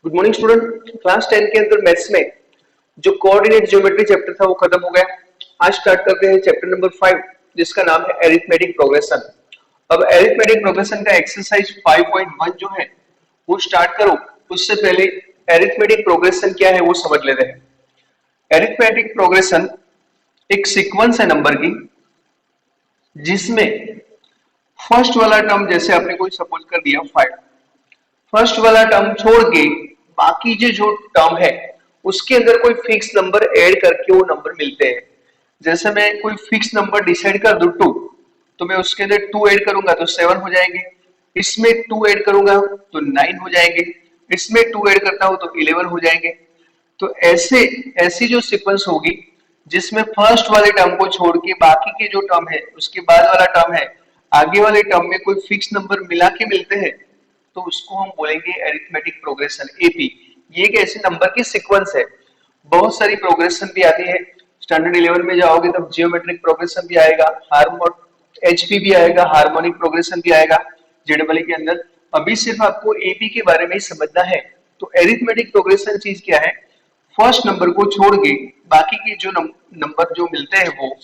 Good morning student. Class 10 के अंदर maths में जो कोऑर्डिनेट ज्योमेट्री चैप्टर था वो खत्म हो गया। आज स्टार्ट करते हैं चैप्टर नंबर 5 जिसका नाम है अरिथमेटिक प्रोग्रेशन। अब अरिथमेटिक प्रोग्रेशन का एक्सरसाइज 5.1 जो है वो स्टार्ट करो उससे पहले अरिथमेटिक प्रोग्रेशन क्या है वो समझ लेते हैं। अरिथमेटिक प्रोग्रेशन एक सीक्वेंस है नंबर की जिसमें फर्स्ट वाला टर्म जैसे आपने कोई सपोज कर दिया 5, फर्स्ट वाला टर्म छोड़ के बाकी जो टर्म है उसके अंदर कोई फिक्स नंबर ऐड करके वो नंबर मिलते हैं। जैसे मैं कोई फिक्स नंबर डिसाइड कर दूं 2, तो मैं उसके अंदर 2 ऐड करूंगा तो 7 हो जाएंगे, इसमें 2 ऐड करूंगा तो 9 हो जाएंगे, इसमें 2 ऐड करता हूं तो 11 हो जाएंगे। तो ऐसी जो सीक्वेंस होगी जिसमें फर्स्ट वाले टर्म को छोड़ के बाकी के जो टर्म है उसके बाद वाला टर्म है आगे वाले टर्म में कोई फिक्स नंबर मिला के मिलते हैं तो उसको हम बोलेंगे अरिथमेटिक प्रोग्रेशन एपी। ये एक ऐसे नंबर की सीक्वेंस है। बहुत सारी प्रोग्रेशन भी आती है। स्टैंडर्ड 11 में जाओगे तब जियोमेट्रिक प्रोग्रेशन भी आएगा, एचपी भी आएगा, हार्मोनिक प्रोग्रेशन भी आएगा जेडबलई के अंदर। अभी सिर्फ आपको एपी के बारे में ही समझना है। तो अरिथमेटिक प्रोग्रेशन चीज क्या है? फर्स्ट नंबर को छोड़ के बाकी के जो नंबर जो मिलते हैं वो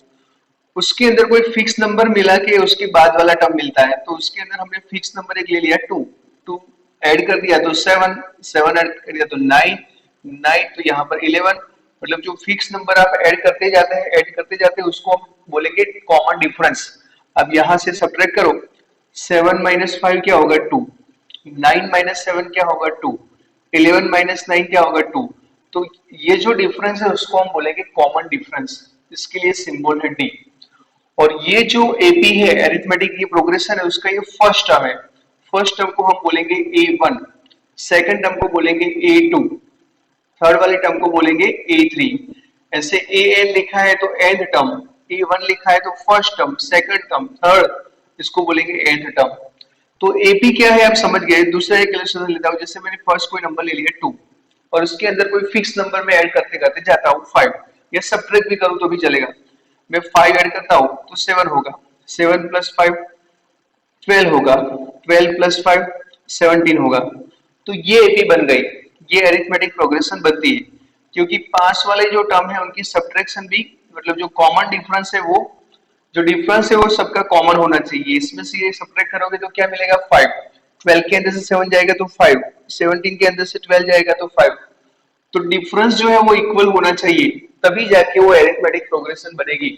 उसके अंदर कोई फिक्स नंबर मिला के उसके बाद वाला टर्म मिलता है। तो उसके अंदर हमने फिक्स नंबर एक ले लिया 2, 2 ऐड कर दिया तो 7, 7 ऐड कर दिया तो 9, 9 तो यहाँ पर 11। मतलब जो फिक्स नंबर आप ऐड करते जाते हैं उसको हम बोलेंगे कॉमन डिफरेंस। अब यहाँ से सब्ट्रैक्ट करो, 7 माइनस 5 क्या होगा 2, 9 माइनस 7 क्या होगा 2, 11 माइनस 9 क्या होगा 2। तो ये जो डिफरेंस है उसको हम बोलेंगे कॉमन डिफरेंस। इसके लिए सिंबल है डी। और ये जो एपी है अरिथमेटिक की प्रोग्रेशन है उसका ये फर्स्ट टर्म है। फर्स्ट टर्म को हम बोलेंगे A1, सेकंड टर्म को बोलेंगे A2, थर्ड वाले टर्म को बोलेंगे A3। ऐसे AN लिखा है तो nth टर्म, A1 लिखा है तो first term, second term, third, इसको बोलेंगे nth टर्म। तो एपी क्या है आप समझ गए। दूसरा एक इलस्ट्रेशन लेता हूं। जैसे मैंने फर्स्ट कोई नंबर ले लिया 2 और उसके अंदर कोई फिक्स नंबर में ऐड करते करते जाता हूं 5, या सब्ट्रैक्ट भी करूं तो भी चलेगा। मैं 5 ऐड करता हूं तो 7 होगा, 7 प्लस 5 12 होगा, 12 प्लस 5 17 होगा। तो ये एपी बन गई। ये अरिथमेटिक प्रोग्रेशन बनती है क्योंकि पास वाले जो टर्म है उनकी सब्ट्रैक्शन भी, मतलब जो कॉमन डिफरेंस है वो, जो डिफरेंस है वो सबका कॉमन होना चाहिए। इसमें से ये सब्ट्रैक्ट करोगे तो क्या मिलेगा 5, 12 के अंदर से 7 जाएगा तो 5, 17 के अंदर से 12 जाएगा तो 5। तो डिफरेंस जो है वो इक्वल होना चाहिए तभी जाके वो अरिथमेटिक प्रोग्रेशन बनेगी।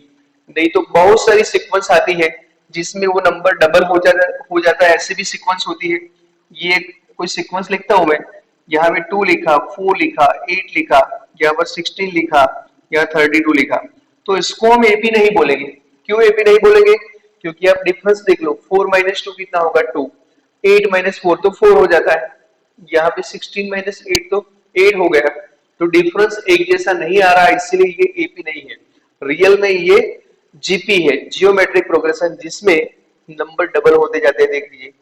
नहीं तो बहुत सारी सीक्वेंस आती है जिसमें वो नंबर डबल हो जाता है। ऐसी भी सीक्वेंस होती है। ये कोई सीक्वेंस लिखता हूं मैं, यहाँ पे 2 लिखा, 4 लिखा, 8 लिखा, यहाँ पर 16 लिखा, यहाँ 32 लिखा, तो इसको हम एपी नहीं बोलेंगे। क्यों एपी नहीं बोलेंगे? क्योंकि आप डिफरेंस देख लो, 4 माइनस 2 कितना होगा 2, 8 माइनस 4 तो 4 हो जाता है, यहाँ पे 16 माइनस 8 तो 8 हो गया। तो डिफरेंस एक जैसा नहीं आ रहा, इसीलिए ये एपी नहीं है। रियल में ये जीपी है, जियोमेट्रिक प्रोग्रेशन, जिसमें नंबर डबल होते जाते हैं। देख लीजिए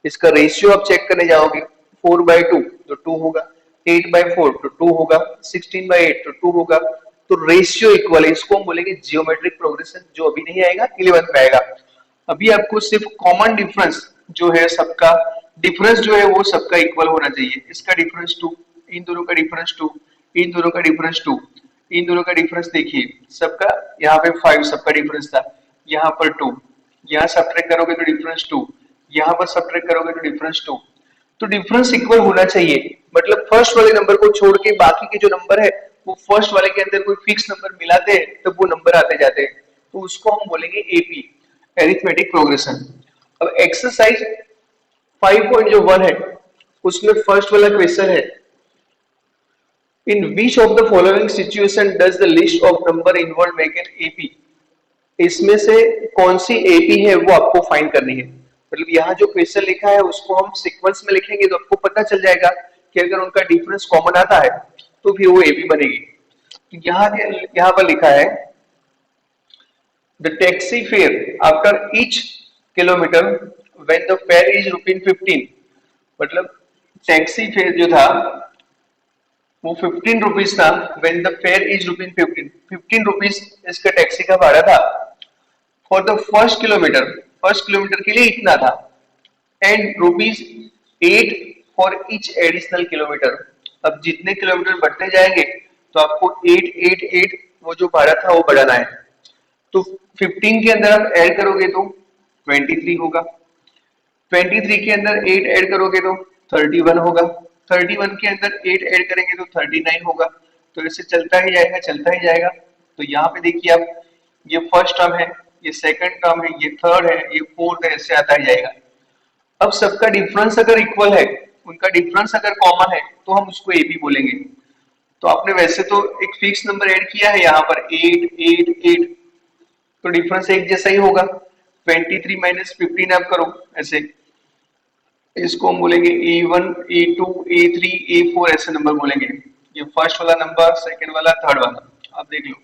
इसका रेशियो आप चेक करने जाओगे, 4/2 तो 2 होगा, 8/4 तो 2 होगा, 16/8 तो 2 होगा। तो रेशियो इक्वल है, इसको हम बोलेंगे जियोमेट्रिक प्रोग्रेशन। जो अभी नहीं आएगा 11th में आएगा। अभी आपको सिर्फ कॉमन डिफरेंस जो है सबका, डिफरेंस जो है वो सबका इक्वल होना चाहिए। इसका डिफरेंस 2, इन दोनों का डिफरेंस 2, इन दोनों का डिफरेंस 2, इन दोनों का डिफरेंस देखिए सबका, यहाँ पे 5 सबका डिफरेंस था, यहाँ पर 2, यहाँ सब्ट्रैक्ट करोगे तो डिफरेंस 2, यहाँ पर सब्ट्रैक्ट करोगे तो डिफरेंस 2। तो डिफरेंस इक्वल होना चाहिए। मतलब फर्स्ट वाले नंबर को छोड़ के बाकी के जो नंबर है वो फर्स्ट वाले के अंदर कोई फिक्स नंबर मिलाते हैं तब वो नंबर आते जाते हैं। तो उसको हम बोलेंगे एपी, अरिथमेटिक प्रोग्रेशन। अब एक्सरसाइज 5.1 है उसमें फर्स्ट वाला क्वेश्चन है, in which of the following situation does the list of number involve make an AP. इसमें से कौन सी एपी है वो आपको फाइंड करनी है। मतलब यहाँ जो क्वेश्चन लिखा है उसको हम सीक्वेंस में लिखेंगे तो आपको पता चल जाएगा कि अगर उनका डिफरेंस कॉमन आता है तो फिर वो एपी बनेगी। तो यहाँ पर लिखा है the taxi fare after each kilometre when the fair is ₹15। मतलब टैक्सी फेयर जो था वो 15 रुपीज था, when the fair is ₹15, 15 rupees इसका टैक्सी का भाड़ा था। फॉर द फर्स्ट किलोमीटर के लिए इतना था, and ₹8 for each additional kilometre. अब जितने किलोमीटर बढ़ते जाएंगे तो आपको 888 वो जो भाड़ा था वो बढ़ाना है। तो 15 के अंदर आप ऐड करोगे तो 23 होगा, 23 के अंदर 8 ऐड करोगे तो 31 होगा, 31 के अंदर 8 ऐड करेंगे तो 39 होगा। तो ऐसे चलता ही जाएगा, चलता ही जाएगा। तो यहाँ पे देखिए आप, ये फर्स्ट टर्म है, ये सेकंड टर्म है, ये थर्ड है, ये फोर्थ है, ऐसे आता ही जाएगा। अब सबका डिफरेंस अगर इक्वल है, उनका डिफरेंस अगर कॉमन है तो हम उसको एपी बोलेंगे। तो आपने वैसे तो एक फिक्स नंबर ऐड किया है यहाँ पर 888, तो डिफरेंस एक जैसा ही होगा। 23 माइनस 15 आप करो ऐसे, इसको हम बोलेंगे A1, A2, A3, A4 ऐसे नंबर बोलेंगे। ये फर्स्ट वाला नंबर, सेकंड वाला, थर्ड वाला, आप देख लो।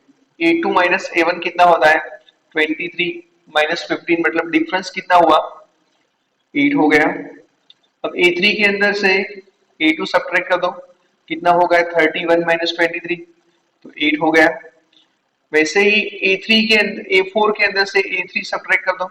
A2 माइनस A1 कितना होता है 23 माइनस 15, मतलब डिफरेंस कितना हुआ 8 हो गया। अब A3 के अंदर से A2 सब्ट्रैक्ट कर दो, कितना होगा 31 माइनस 23, तो 8 हो गया। वैसे ही A3 के अंदर, A4 के अंदर से A3 सब्ट्रैक्ट कर दो,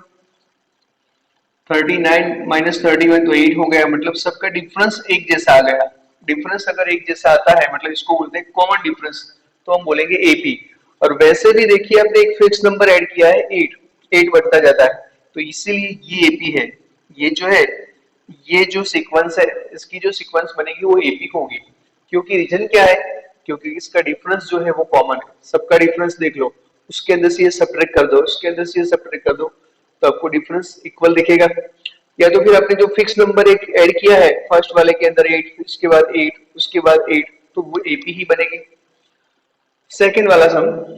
39 माइनस 31, तो 8 हो गया। मतलब सबका डिफरेंस एक जैसा आ गया। डिफरेंस अगर एक जैसा आता है मतलब इसको बोलते हैं कॉमन डिफरेंस, तो हम बोलेंगे एपी। और वैसे भी देखिए आपने एक फिक्स नंबर ऐड किया है 8, 8 बढ़ता जाता है, तो इसीलिए ये एपी है। ये जो है, ये जो सीक्वेंस है, इसकी जो सीक्वेंस बनेगी वो एपी होगी। क्योंकि रीजन क्या है, क्योंकि इसका डिफरेंस जो है वो कॉमन है। सबका डिफरेंस देख लो, उसके अंदर से ये सब्ट्रैक्ट कर दो, उसके अंदर से ये सब्ट्रैक्ट कर दो, तो आपको डिफरेंस इक्वल दिखेगा। या तो फिर आपने जो फिक्स नंबर एक ऐड किया है फर्स्ट वाले के अंदर 8, उसके बाद 8, उसके बाद 8, तो वो एपी ही बनेगी। सेकंड वाला सम,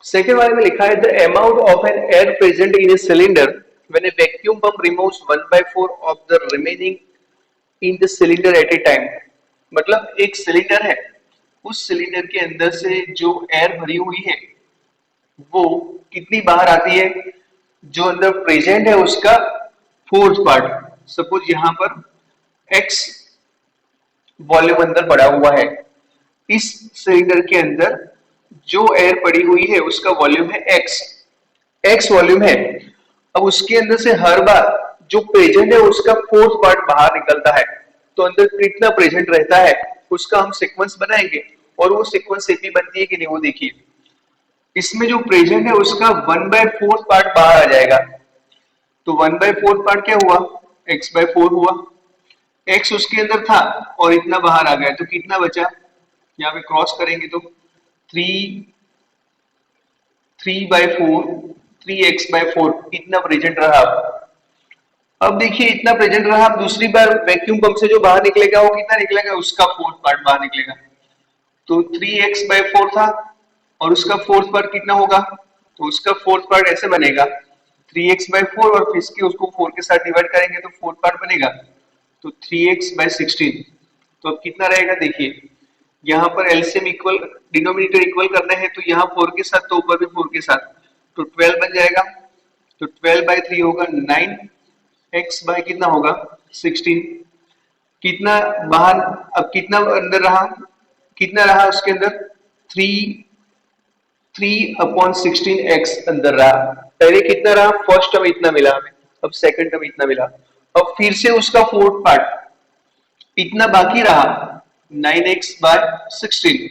सेकेंड वाले में लिखा है the amount of an air present in a cylinder when a vacuum pump removes 1/4 of the remaining in the cylinder at a time. मतलब एक सिलेंडर है, उस सिलेंडर के अंदर से जो एयर भरी हुई है वो कितनी बाहर आती है, जो अंदर प्रेजेंट है उसका फोर्थ पार्ट। सपोज यहां पर एक्स वॉल्यूम अंदर पड़ा हुआ है, इस सिलेंडर के अंदर जो एयर पड़ी हुई है उसका वॉल्यूम है एक्स, एक्स वॉल्यूम है। अब उसके अंदर से हर बार जो प्रेजेंट है उसका फोर्थ पार्ट बाहर निकलता है, तो अंदर कितना प्रेजेंट रहता है उसका हम सीक्वेंस बनाएंगे, और वो सीक्वेंस एपी बनती है कि नहीं वो देखिए। इसमें जो प्रेजेंट है उसका 1/4 पार्ट बाहर आ जाएगा, तो 1/4 पार्ट क्या हुआ, x/4 हुआ। x उसके अंदर था और इतना बाहर आ गया, तो कितना बचा, यहाँ पे क्रॉस करेंगे तो 3/4, 3x/4 इतना प्रेजेंट रहा। अब देखिए इतना प्रेजेंट रहा, अब दूसरी बार वैक्यूम पंप से जो बाहर निकलेगा वो कितना निकलेगा, उसका फोर्थ पार्ट बाहर निकलेगा। तो 3x/4 था और उसका फोर्थ पार्ट कितना होगा, तो उसका फोर्थ पार्ट ऐसे बनेगा 3x/4, और फिर इसके उसको 4 के साथ डिवाइड करेंगे तो फोर्थ पार्ट बनेगा तो 3x/16। तो अब कितना रहेगा देखिए, यहाँ पर एलसीएम इक्वल, डिनोमिनेटर इक्वल करना है, तो यहाँ 4 के साथ तो ऊपर भी 4 के साथ, तो 12 बन जाएगा। तो 12/3 होगा 9, x बाय कितना होगा 16। कितना बाहर, अब कितना अंदर रहा, कितना रहा उसके अंदर 3/16 x अंदर रहा। पहले कितना रहा, फर्स्ट टर्म इतना मिला हमें, अब सेकंड टर्म इतना मिला। अब फिर से उसका फोर्थ पार्ट इतना बाकी रहा 9x/16।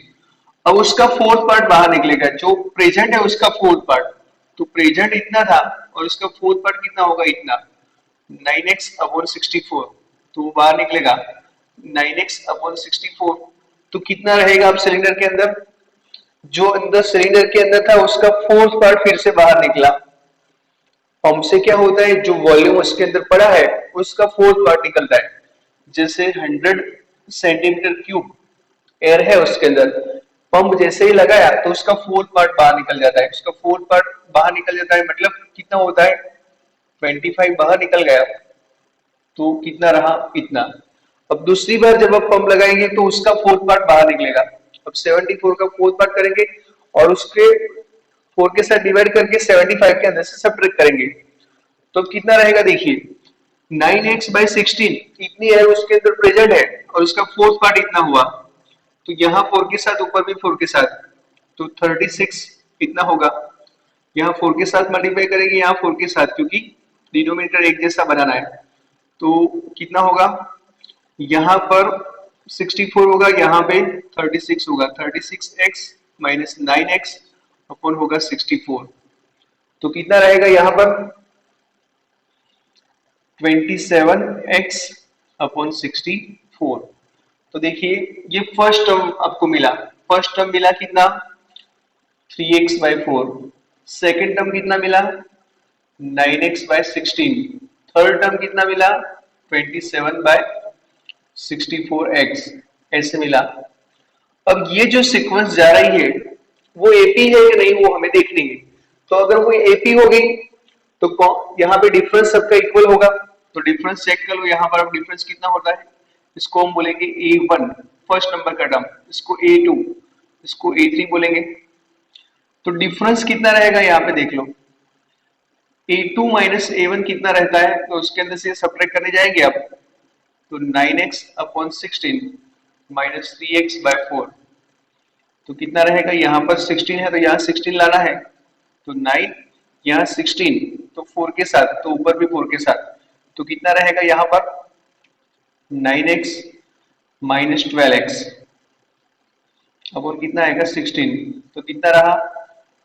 अब उसका फोर्थ पार्ट बाहर निकलेगा, जो प्रेजेंट है उसका फोर्थ पार्ट, तो प्रेजेंट इतना था और उसका फोर्थ पार्ट कितना होगा इतना 9x/64, तो वो बाहर निकलेगा 9x/64। तो कितना रहेगा अब सिलेंडर के अंदर, जो अंदर सिलेंडर के अंदर था उसका फोर्थ पार्ट फिर से बाहर निकला। पंप से क्या होता है, जो वॉल्यूम उसके अंदर पड़ा है उसका फोर्थ पार्ट निकलता है। जैसे 100 सेंटीमीटर क्यूब एयर है उसके अंदर, पंप जैसे ही लगाया तो उसका फोर्थ पार्ट बाहर निकल जाता है, उसका फोर्थ पार्ट बाहर निकल जाता है, मतलब कितना होता है 25 बाहर निकल गया, तो कितना रहा इतना। अब दूसरी बार जब आप पंप लगाएंगे तो उसका फोर्थ पार्ट बाहर निकलेगा। अब 74 का फोर्थ पार्ट करेंगे और उसके 4 के साथ डिवाइड करके 75 के अंदर से सब्ट्रैक्ट करेंगे, तो कितना रहेगा देखिए 9x/16 इतनी है उसके अंदर प्रेजेंट है और उसका फोर्थ पार्ट इतना हुआ, तो यहाँ 4 के साथ ऊपर भी 4 के साथ, तो 36 इतना होगा। यहाँ 4 के साथ मल्टीप्लाई करेंगे, यहाँ 4 के साथ, क्योंकि डिनोमिनेटर एक जैसा बनाना है। तो कितना होगा, यहाँ पर 64 होगा, यहाँ पे 36 होगा, 36x माइनस 9x अपॉन होगा 64। तो कितना रहेगा यहाँ पर 27x अपॉन 64। तो देखिए ये फर्स्ट टर्म आपको मिला, फर्स्ट टर्म मिला कितना 3x/4, सेकेंड टर्म कितना मिला 9x/16, थर्ड टर्म कितना मिला 27/64x, ऐसे मिला। अब ये जो सीक्वेंस जा रही है वो एपी है कि नहीं वो हमें देखनी है। तो अगर वो एपी होगी तो यहाँ पे डिफरेंस सबका इक्वल होगा, तो डिफरेंस चेक कर लो। यहाँ पर अब डिफरेंस कितना होता है, इसको हम बोलेंगे A1 फर्स्ट नंबर का टर्म, इसको A2, इसको A3 बोलेंगे। तो डिफरेंस कितना रहेगा यहाँ पे देख लो, A2 माइनस A1 कितना रहता है, तो उसके अंदर से सब्ट्रैक्ट करने जाएंगे आप, तो 9x अपॉन 16 माइनस 3x/4, तो कितना रहेगा, यहाँ पर 16 है तो यहाँ 16 लाना है, तो 9, यहाँ 16 तो 4 के साथ, तो ऊपर भी 4 के साथ, तो कितना रहेगा यहाँ पर 9x माइनस 12x अब और कितना आएगा 16, तो कितना रहा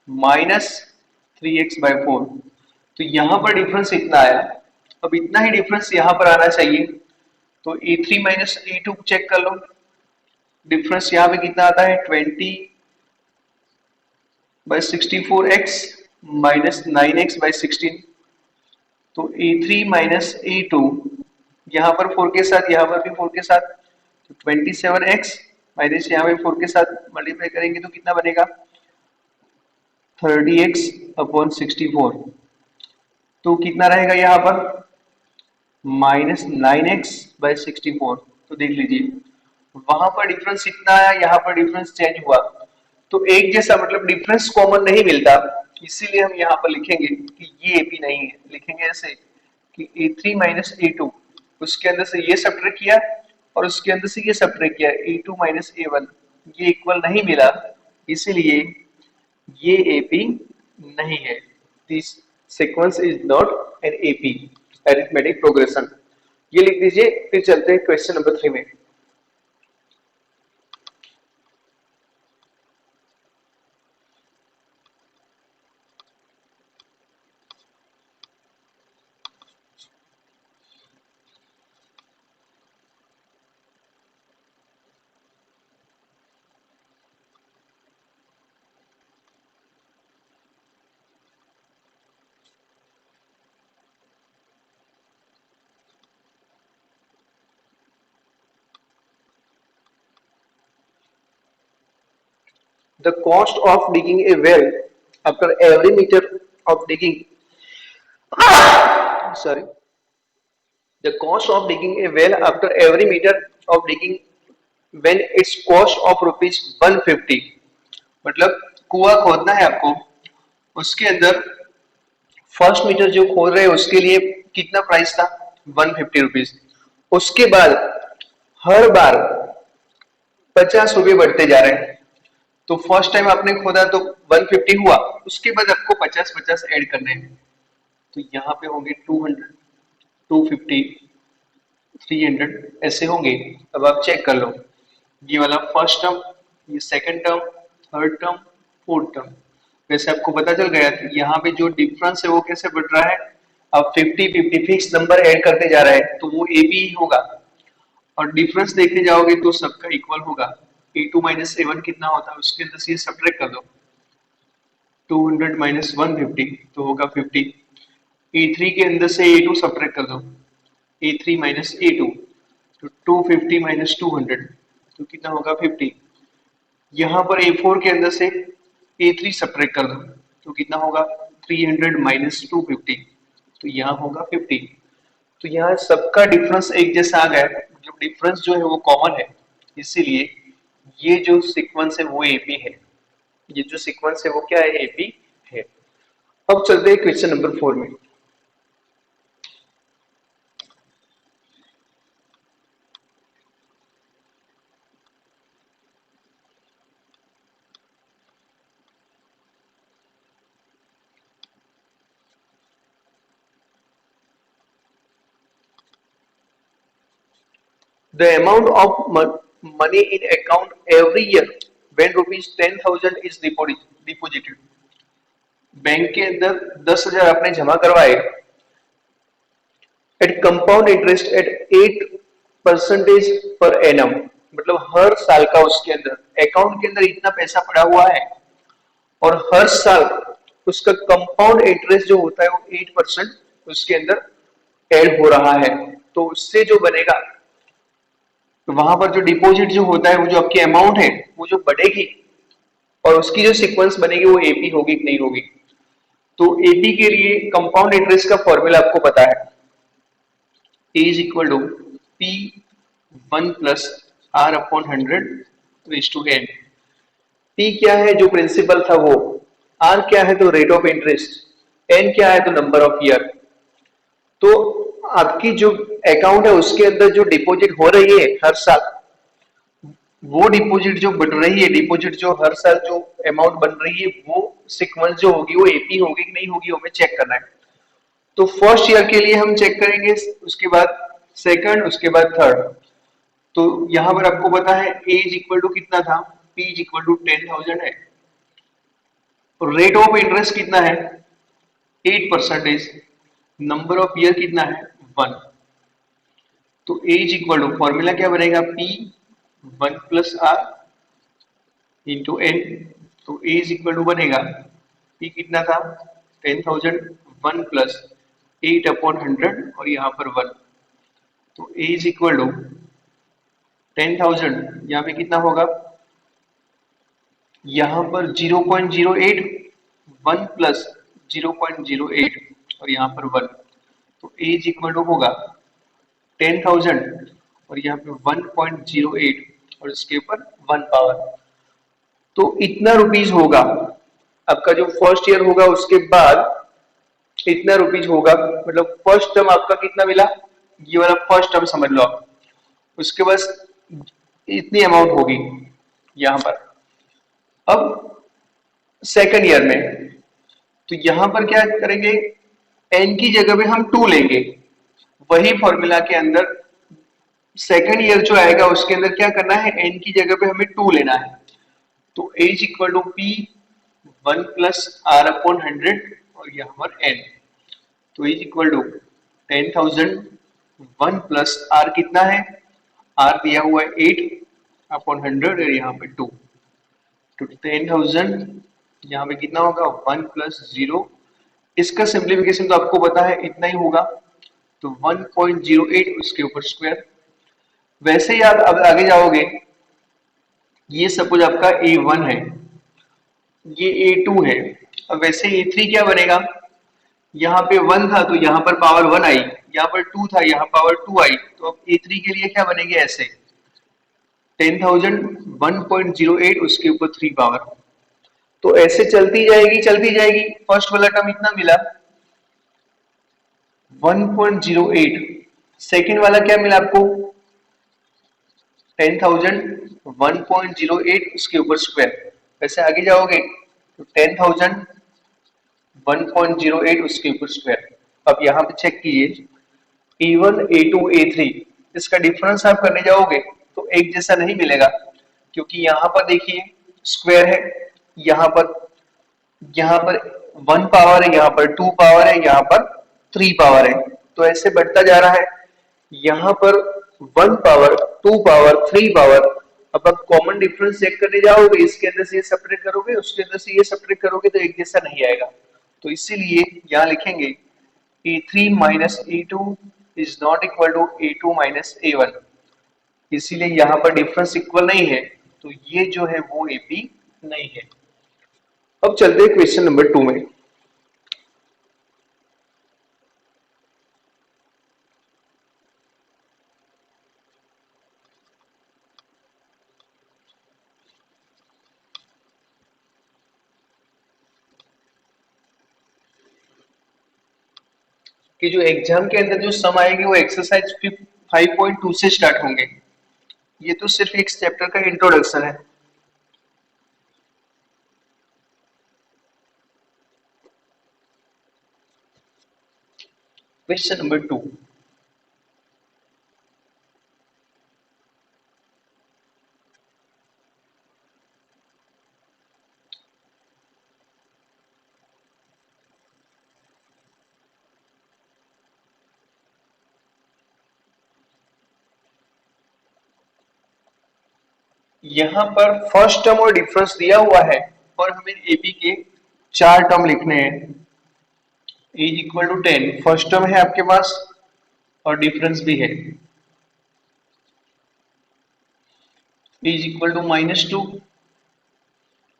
माइनस 3x/4। तो यहाँ पर डिफरेंस इतना आया, अब इतना ही डिफरेंस यहाँ पर आना चाहिए, तो A3 माइनस A2 चेक कर लो, डिफरेंस यहाँ पे कितना आता है 20/64x माइनस 9x/16, तो A3 माइनस A2 यहाँ पर 4 के साथ, यहाँ पर भी 4 के साथ, तो 27x माइनस यहाँ पे 4 के साथ मल्टीप्लाई करेंगे तो कितना बनेगा 30x अपॉन 64, तो कितना रहेगा यहाँ पर माइनस 9x/64। तो देख लीजिए वहां पर डिफरेंस इतना आया, यहाँ पर डिफरेंस चेंज हुआ, तो एक जैसा मतलब डिफरेंस कॉमन नहीं मिलता, इसीलिए हम यहाँ पर लिखेंगे कि ये एपी नहीं है। लिखेंगे ऐसे कि A3 माइनस A2, उसके अंदर से ये सब्ट्रैक्ट किया और उसके अंदर से ये सब्ट्रैक्ट किया, A2 माइनस A1, ये इक्वल नहीं मिला, इसीलिए ये एपी नहीं है। This sequence is not an AP, arithmetic progression. ये लिख दीजिए, फिर चलते हैं क्वेश्चन नंबर 3 में। The cost of digging a well after every meter of digging, sorry, the cost of digging a well after every meter of digging when its cost of rupees 150, मतलब कुआं खोदना है आपको, उसके अंदर फर्स्ट मीटर जो खोद रहे हैं उसके लिए कितना प्राइस था 150 रुपीज, उसके बाद हर बार 50 रुपए बढ़ते जा रहे हैं। तो फर्स्ट टाइम आपने खोदा तो 150 हुआ, उसके बाद आपको 50-50 ऐड करने हैं, तो यहाँ पे होंगे 200, 250, 300 ऐसे होंगे। अब आप चेक कर लो, ये वाला फर्स्ट टर्म, ये second term, third term, fourth term, वैसे आपको पता चल गया कि यहाँ पे जो डिफरेंस है वो कैसे बढ़ रहा है, अब 50-50 फिक्स नंबर ऐड करते जा रहे हैं, तो वो ए बी ही होगा। और डिफरेंस देखने जाओगे तो सबका इक्वल होगा, A2 माइनस A1 कितना होता है, उसके अंदर से सब्ट्रैक्ट कर दो, 200 माइनस 150 तो होगा 50, A3 के अंदर से A2 सब्ट्रैक्ट कर दो, A3 माइनस A2, तो 250 माइनस 200 तो कितना होगा 50, यहाँ पर A4 के अंदर से A3 सब्ट्रैक्ट कर दो, तो कितना होगा 300 माइनस 250, तो यहाँ होगा 50। तो यहाँ सबका डिफरेंस एक जैसा आ गया, मतलब डिफरेंस जो है वो कॉमन है, इसीलिए ये जो सीक्वेंस है वो एपी है, ये जो सीक्वेंस है वो क्या है एपी है। अब चलते हैं क्वेश्चन नंबर 4 में। the amount of money in account every year when rupees 10,000 is deposited. Bank के अंदर 10,000 आपने जमा करवाए eight compound interest eight 8% per annum, मतलब हर साल का उसके अंदर अकाउंट के अंदर इतना पैसा पड़ा हुआ है और हर साल उसका कंपाउंड इंटरेस्ट जो होता है वो 8% उसके अंदर ऐड हो रहा है। तो उससे जो बनेगा, तो वहां पर जो डिपॉजिट जो होता है, वो जो आपकी अमाउंट है वो जो बढ़ेगी और उसकी जो सीक्वेंस बनेगी वो एपी होगी कि नहीं होगी। तो एपी के लिए कंपाउंड इंटरेस्ट का फॉर्मूला आपको पता है, A is equal to P1 plus R upon 100 raised to n। P क्या है, जो प्रिंसिपल था वो, R क्या है तो रेट ऑफ इंटरेस्ट, N क्या है तो नंबर ऑफ ईयर। तो आपकी जो अकाउंट है उसके अंदर जो डिपॉजिट हो रही है हर साल, वो डिपॉजिट जो बढ़ रही है, डिपॉजिट जो हर साल जो अमाउंट बन रही है, वो सीक्वेंस जो होगी वो एपी होगी कि नहीं होगी, हमें चेक करना है। तो फर्स्ट ईयर के लिए हम चेक करेंगे, उसके बाद सेकंड, उसके बाद थर्ड। तो यहां पर आपको पता है ए इज इक्वल टू कितना था, पी इज इक्वल टू 10,000 है, और रेट ऑफ इंटरेस्ट कितना है 8%, नंबर ऑफ ईयर कितना है 1। तो ए इज इक्वल टू फॉर्मूला क्या बनेगा, p 1 plus r into n. तो ए इज इक्वल टू बनेगा, पी कितना था 10,000, 1 प्लस 8 अपॉन 100 और यहाँ पर 1। तो ए इज इक्वल टू 10,000, यहाँ पे कितना होगा, यहाँ पर 0.08, 1 प्लस 0.08 और यहाँ पर 1। तो ए इज इक्वल टू होगा 10,000 और यहाँ पे 1.08 और इसके ऊपर 1 पावर। तो इतना रुपीज होगा आपका जो फर्स्ट ईयर होगा, उसके बाद इतना रुपीज होगा, मतलब फर्स्ट टर्म आपका कितना मिला, ये वाला फर्स्ट टर्म समझ लो आप। उसके बाद इतनी अमाउंट होगी यहां पर। अब सेकंड ईयर में तो यहां पर क्या करेंगे, एन की जगह पे हम 2 लेंगे, वही फॉर्मूला के अंदर सेकंड ईयर जो आएगा उसके अंदर क्या करना है, एन की जगह पे हमें 2 लेना है। तो ए is equal to P 1 plus R upon 100 और यहाँ पर एन। तो is equal to 10,000, 1 plus R कितना है, आर दिया हुआ है 8 अपॉन 100 और यहाँ पे 2। तो 10,000 यहाँ पे कितना होगा 1 प्लस 0, इसका सिंप्लीफिकेशन तो आपको पता है इतना ही होगा, तो 1.08 उसके ऊपर स्क्वायर। वैसे ही आप अब आगे जाओगे, ये सपोज आपका A1 है, ये A2 है, अब वैसे A3 क्या बनेगा, यहाँ पे 1 था तो यहाँ पर पावर 1 आई, यहाँ पर 2 था यहाँ पावर 2 आई, तो अब A3 के लिए क्या बनेंगे ऐसे, 10,000, 1.08 उसके ऊपर 3 पावर। तो ऐसे चलती जाएगी। फर्स्ट वाला टर्म इतना मिला 1.08, सेकंड वाला क्या मिला आपको 10,000, 1.08 उसके ऊपर स्क्वायर। वैसे आगे जाओगे तो 10,000, 1.08 उसके ऊपर स्क्वायर। अब यहाँ पे चेक कीजिए A1, A2, A3, इसका डिफरेंस आप करने जाओगे तो एक जैसा नहीं मिलेगा, क्योंकि यहाँ पर देखिए स्क्वायर है, यहाँ पर 1 पावर है, यहाँ पर 2 पावर है, यहाँ पर 3 पावर है, तो ऐसे बढ़ता जा रहा है। यहाँ पर 1 पावर, 2 पावर, 3 पावर। अब आप कॉमन डिफरेंस चेक करने जाओगे, इसके अंदर से ये सेपरेट करोगे, उसके अंदर से ये सेपरेट करोगे, तो एक जैसा नहीं आएगा। तो इसीलिए यहाँ लिखेंगे A3 minus A2 is not equal to A2 minus A1। इसीलिए यहाँ पर डिफरेंस इक्वल नहीं है, तो ये जो है वो एपी नहीं है। अब चलते हैं क्वेश्चन नंबर 2 में। कि जो एग्जाम के अंदर जो सम आएगी वो एक्सरसाइज 5.2 से स्टार्ट होंगे। ये तो सिर्फ एक चैप्टर का इंट्रोडक्शन है। क्वेश्चन नंबर 2, यहाँ पर फर्स्ट टर्म और डिफरेंस दिया हुआ है और हमें एपी के 4 टर्म लिखने हैं। A is equal to 10 first term है आपके पास और डिफरेंस भी है। A is equal to -2,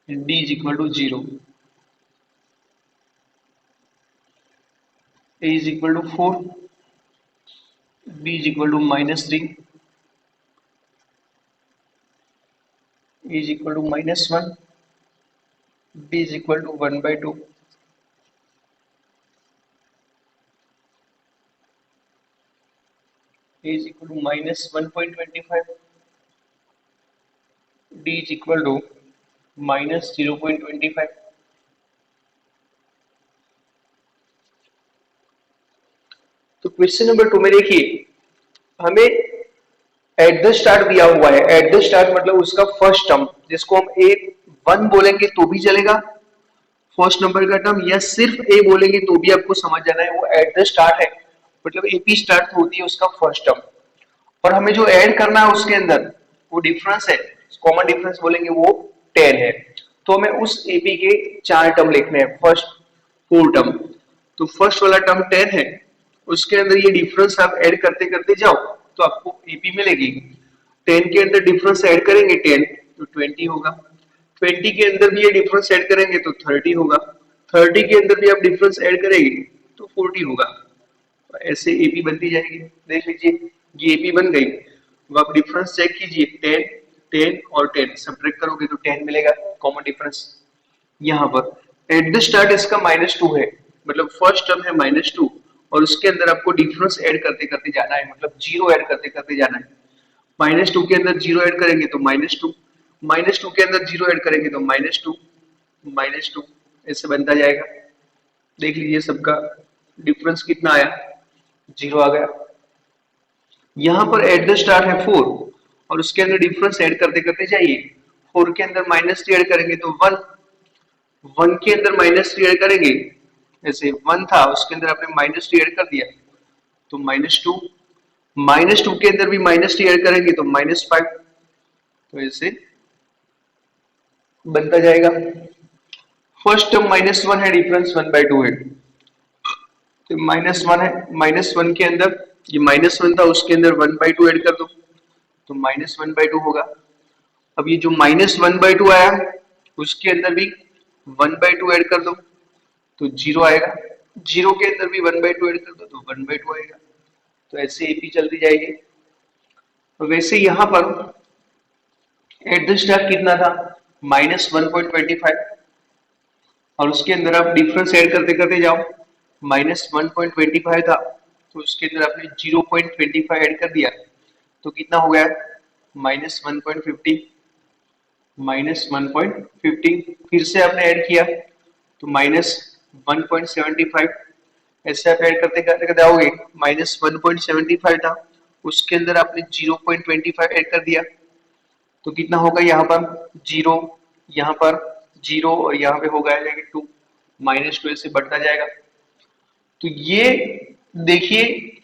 D is equal to 0, A is equal to 4, B is equal to -3, A is equal to -1, B is equal to 1/2, A is equal to -1.25, D is equal to -0.25। तो question number 2 में देखिए हमें at the start दिया हुआ है। At the start मतलब उसका first term जिसको हम ए 1 बोलेंगे तो भी चलेगा फर्स्ट नंबर का टर्म, या सिर्फ ए बोलेंगे तो भी आपको समझ जाना है वो एट द स्टार्ट है, मतलब एपी स्टार्ट होती है उसका फर्स्ट टर्म। और हमें जो ऐड करना है उसके अंदर वो डिफरेंस है, कॉमन डिफरेंस बोलेंगे वो 10 है। तो हमें उस एपी के 4 टर्म लिखने हैं, फर्स्ट 4 टर्म। तो फर्स्ट वाला टर्म 10 है, उसके अंदर ये डिफरेंस आप ऐड करते करते जाओ तो आपको एपी मिलेगी। 10 के अंदर डिफरेंस ऐड करेंगे 10 तो 20 होगा, 20 के अंदर भी ये डिफरेंस ऐड करेंगे तो 30 होगा, 30 के अंदर भी आप डिफरेंस ऐड करेंगे तो 40 होगा। ऐसे एपी बनती जाएगी। देख लीजिए ये एपी बन गई। अब आप डिफरेंस चेक कीजिए 10 10 और 10 सब्ट्रैक्ट करोगे तो 10 मिलेगा कॉमन डिफरेंस। यहाँ पर एट द स्टार्ट इसका -2 है, मतलब फर्स्ट टर्म है -2 और उसके अंदर आपको डिफरेंस ऐड करते करते जाना है, मतलब जीरो ऐड करते करते जाना है। -2 के अंदर जीरो ऐड करेंगे तो -2, -2 के अंदर जीरो ऐड करेंगे तो -2, -2 ऐसे बनता जाएगा। देख लीजिए सबका डिफरेंस कितना आया, जीरो आ गया। यहाँ पर एट द स्टार्ट है 4 और उसके अंदर डिफरेंस ऐड करते करते जाइए। 4 के अंदर -3 ऐड करेंगे तो 1, 1 के अंदर -3 ऐड करेंगे, जैसे 1 था उसके अंदर आपने -3 ऐड कर दिया तो -2, -2 के अंदर भी -3 ऐड करेंगे तो -5, तो ऐसे बनता जाएगा। फर्स्ट टर्म -1 है, डिफरेंस 1/2 है, तो -1 है, -1 के अंदर ये -1 था उसके अंदर 1/2 ऐड कर दो तो -1/2 होगा। अब ये जो -1/2 आया उसके अंदर भी 1/2 ऐड कर दो तो जीरो आएगा, जीरो के अंदर भी 1/2 ऐड कर दो तो 1/2 आएगा। तो ऐसे एपी चलती जाएगी। तो वैसे यहाँ पर एट द स्टार्ट कितना था, -1.25 और उसके अंदर आप डिफरेंस ऐड करते करते जाओ, -1.25 था तो उसके अंदर आपने 0.25 ऐड कर दिया तो कितना हो गया, -1.50, -1.50 फिर से आपने ऐड किया तो -1.75, ऐसे आप ऐड करते करते जाओगे। -1.75 था उसके अंदर आपने 0.25 ऐड कर दिया तो कितना होगा, यहाँ पर जीरो, यहाँ पर जीरो और यहाँ पे होगा -2, -2 ऐसे बढ़ता जाएगा। तो ये देखिए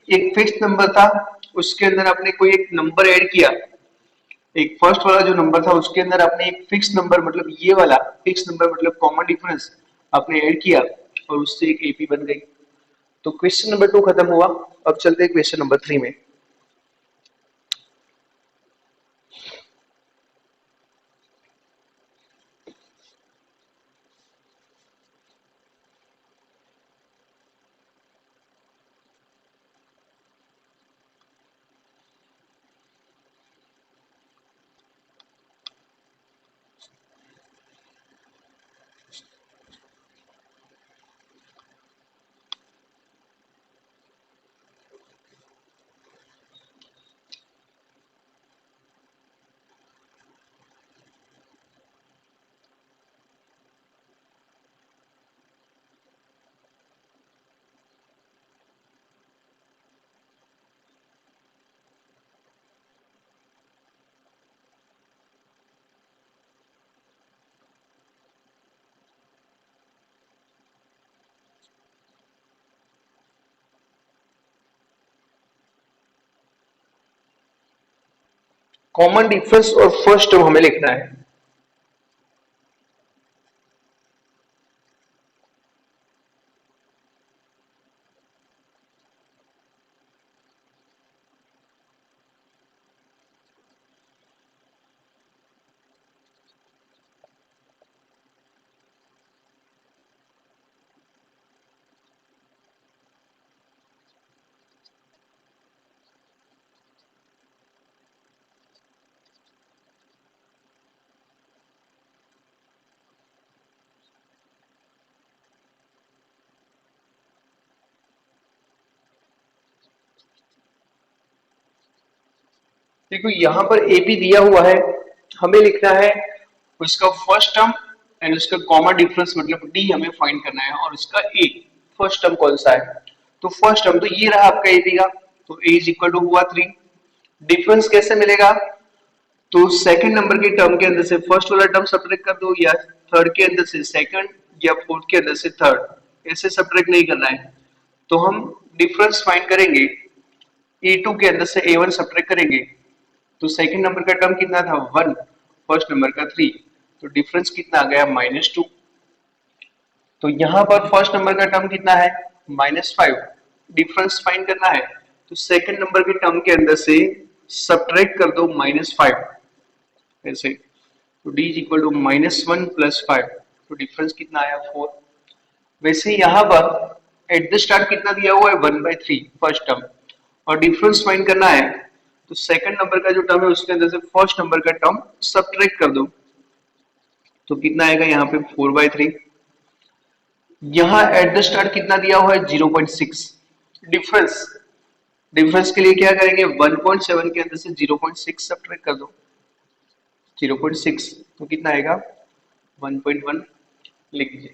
एक फिक्स नंबर था उसके अंदर आपने कोई एक नंबर ऐड किया, एक फर्स्ट वाला जो नंबर था उसके अंदर आपने एक फिक्स नंबर मतलब ये वाला फिक्स नंबर मतलब कॉमन डिफरेंस आपने ऐड किया और उससे एक एपी बन गई। तो क्वेश्चन नंबर 2 खत्म हुआ। अब चलते हैं क्वेश्चन नंबर 3 में। कॉमन डिफरेंस और फर्स्ट टर्म हमें लिखना है। देखो यहां पर ए बी दिया हुआ है, हमें लिखना है उसका फर्स्ट टर्म एंड उसका कॉमन डिफरेंस मतलब डी हमें फाइंड करना है, और उसका ए फर्स्ट टर्म कौन सा है। तो फर्स्ट टर्म तो ये रहा आपका ए बी का, तो ए इज इक्वल टू हुआ 3। डिफरेंस कैसे मिलेगा, तो सेकंड नंबर के टर्म के अंदर से फर्स्ट वाला टर्म सब्ट्रैक्ट कर दो, या थर्ड के अंदर से सेकंड, या फोर्थ के अंदर से थर्ड, ऐसे सब्ट्रैक्ट नहीं करना है। तो हम डिफरेंस फाइंड करेंगे, ए2 के अंदर से ए1 सब्ट्रैक्ट करेंगे, तो सेकंड नंबर का टर्म कितना था 1, फर्स्ट नंबर का 3, तो डिफरेंस कितना आ गया -2। तो यहाँ पर फर्स्ट नंबर का टर्म कितना है -5, डिफरेंस फाइंड करना है, तो सेकंड नंबर के टर्म के अंदर से सब्ट्रैक्ट कर दो -5 ऐसे, तो d इज इक्वल टू -1 + 5, तो डिफरेंस कितना आया 4। वैसे यहाँ पर एट द स्टार्ट कितना दिया हुआ है 1/3 फर्स्ट टर्म, और डिफरेंस फाइंड करना है, तो सेकंड नंबर का जो टर्म है उसके अंदर से फर्स्ट नंबर का टर्म सब्ट्रैक्ट कर दो, तो कितना आएगा यहाँ पे 4/3। यहाँ एट द स्टार्ट कितना दिया हुआ है 0.6, डिफरेंस डिफरेंस के लिए क्या करेंगे 1.7 के अंदर से 0.6 सब्ट्रैक्ट कर दो, 0.6, तो कितना आएगा 1.1 लिख दीजिए।